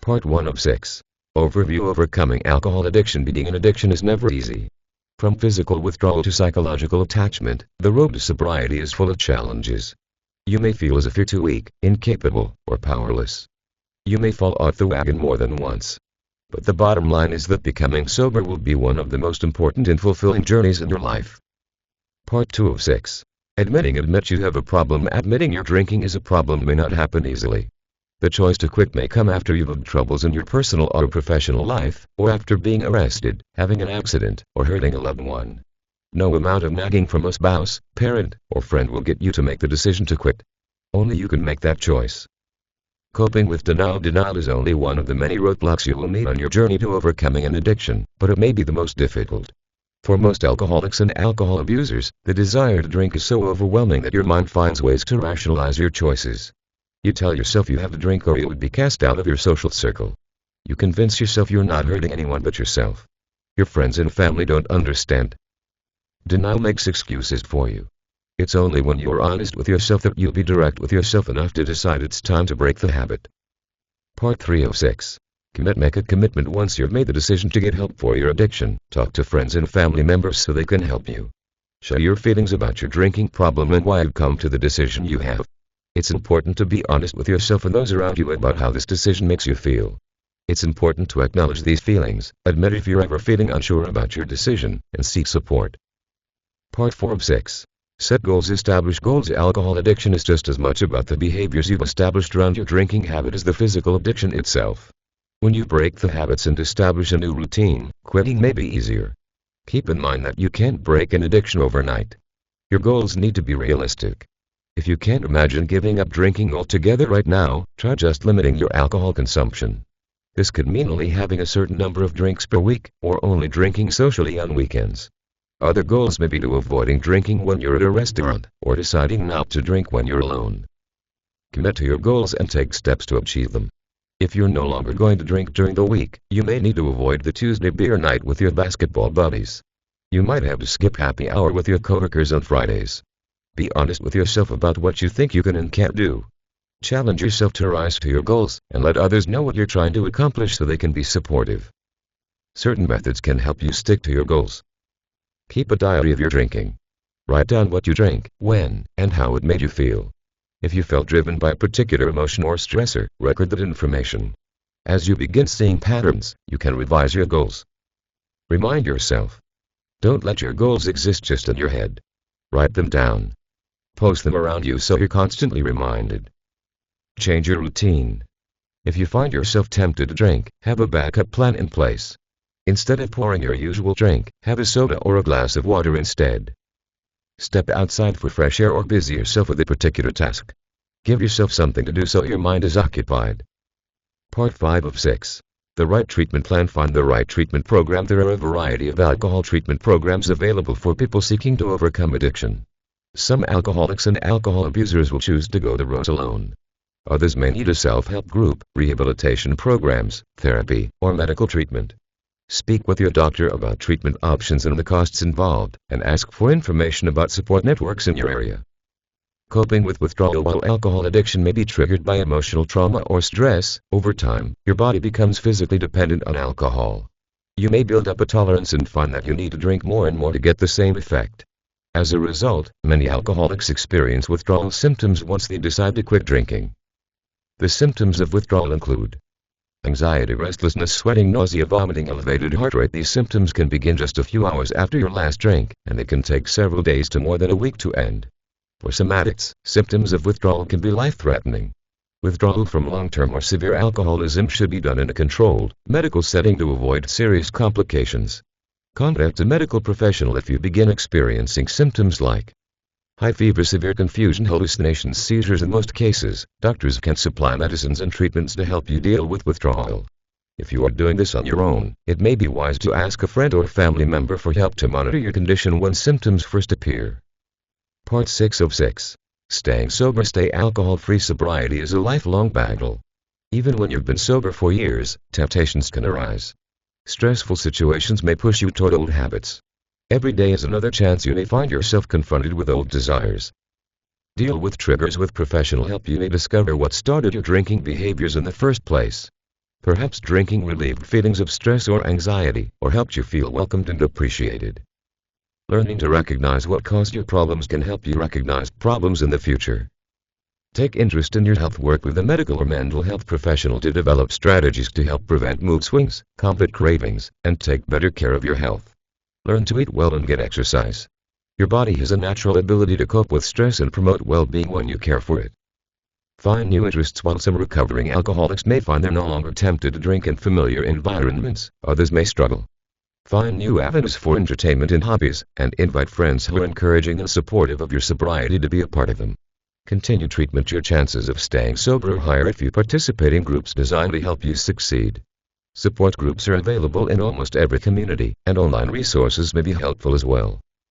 Part 1 of 6. Overview: Overcoming alcohol addiction. Beating an addiction is never easy. From physical withdrawal to psychological attachment, the road to sobriety is full of challenges. You may feel as if you're too weak, incapable, or powerless. You may fall off the wagon more than once. But the bottom line is that becoming sober will be one of the most important and fulfilling journeys in your life. Part 2 of 6. Admit you have a problem. Admitting your drinking is a problem may not happen easily. The choice to quit may come after you've had troubles in your personal or professional life, or after being arrested, having an accident, or hurting a loved one. No amount of nagging from a spouse, parent, or friend will get you to make the decision to quit. Only you can make that choice. Coping with denial. Denial is only one of the many roadblocks you will meet on your journey to overcoming an addiction, but it may be the most difficult. For most alcoholics and alcohol abusers, the desire to drink is so overwhelming that your mind finds ways to rationalize your choices. You tell yourself you have to drink or you would be cast out of your social circle. You convince yourself you're not hurting anyone but yourself. Your friends and family don't understand. Denial makes excuses for you. It's only when you're honest with yourself that you'll be direct with yourself enough to decide it's time to break the habit. Part 3 of 6. Commit. Make a commitment. Once you've made the decision to get help for your addiction, talk to friends and family members so they can help you. Share your feelings about your drinking problem and why you've come to the decision you have. It's important to be honest with yourself and those around you about how this decision makes you feel. It's important to acknowledge these feelings, admit if you're ever feeling unsure about your decision, and seek support. Part 4 of 6. Set goals. Establish goals. Alcohol addiction is just as much about the behaviors you've established around your drinking habit as the physical addiction itself. When you break the habits and establish a new routine, quitting may be easier. Keep in mind that you can't break an addiction overnight. Your goals need to be realistic. If you can't imagine giving up drinking altogether right now, try just limiting your alcohol consumption. This could mean only having a certain number of drinks per week, or only drinking socially on weekends. Other goals may be to avoiding drinking when you're at a restaurant, or deciding not to drink when you're alone. Commit to your goals and take steps to achieve them. If you're no longer going to drink during the week, you may need to avoid the Tuesday beer night with your basketball buddies. You might have to skip happy hour with your coworkers on Fridays. Be honest with yourself about what you think you can and can't do. Challenge yourself to rise to your goals, and let others know what you're trying to accomplish so they can be supportive. Certain methods can help you stick to your goals. Keep a diary of your drinking. Write down what you drank, when, and how it made you feel. If you felt driven by a particular emotion or stressor, record that information. As you begin seeing patterns, you can revise your goals. Remind yourself. Don't let your goals exist just in your head. Write them down. Post them around you so you're constantly reminded. Change your routine. If you find yourself tempted to drink, have a backup plan in place. Instead of pouring your usual drink, have a soda or a glass of water instead. Step outside for fresh air or busy yourself with a particular task. Give yourself something to do so your mind is occupied. Part 5 of 6. The right treatment plan. Find the right treatment program. There are a variety of alcohol treatment programs available for people seeking to overcome addiction. Some alcoholics and alcohol abusers will choose to go the road alone. Others may need a self-help group, rehabilitation programs, therapy, or medical treatment. Speak with your doctor about treatment options and the costs involved, and ask for information about support networks in your area. Coping with withdrawal. While alcohol addiction may be triggered by emotional trauma or stress, over time, your body becomes physically dependent on alcohol. You may build up a tolerance and find that you need to drink more and more to get the same effect. As a result, many alcoholics experience withdrawal symptoms once they decide to quit drinking. The symptoms of withdrawal include anxiety, restlessness, sweating, nausea, vomiting, elevated heart rate. These symptoms can begin just a few hours after your last drink, and they can take several days to more than a week to end. For some addicts, symptoms of withdrawal can be life-threatening. Withdrawal from long-term or severe alcoholism should be done in a controlled, medical setting to avoid serious complications. Contact a medical professional if you begin experiencing symptoms like high fever, severe confusion, hallucinations, seizures. In most cases, doctors can supply medicines and treatments to help you deal with withdrawal. If you are doing this on your own, it may be wise to ask a friend or family member for help to monitor your condition when symptoms first appear. Part 6 of 6. Staying sober. Stay alcohol-free. Sobriety is a lifelong battle. Even when you've been sober for years, temptations can arise. Stressful situations may push you toward old habits. Every day is another chance you may find yourself confronted with old desires. Deal with triggers with professional help. You may discover what started your drinking behaviors in the first place. Perhaps drinking relieved feelings of stress or anxiety, or helped you feel welcomed and appreciated. Learning to recognize what caused your problems can help you recognize problems in the future. Take interest in your health. Work with a medical or mental health professional to develop strategies to help prevent mood swings, combat cravings, and take better care of your health. Learn to eat well and get exercise. Your body has a natural ability to cope with stress and promote well-being when you care for it. Find new interests. While some recovering alcoholics may find they're no longer tempted to drink in familiar environments, others may struggle. Find new avenues for entertainment and hobbies, and invite friends who are encouraging and supportive of your sobriety to be a part of them. Continue treatment. Your chances of staying sober are higher if you participate in groups designed to help you succeed. Support groups are available in almost every community, and online resources may be helpful as well.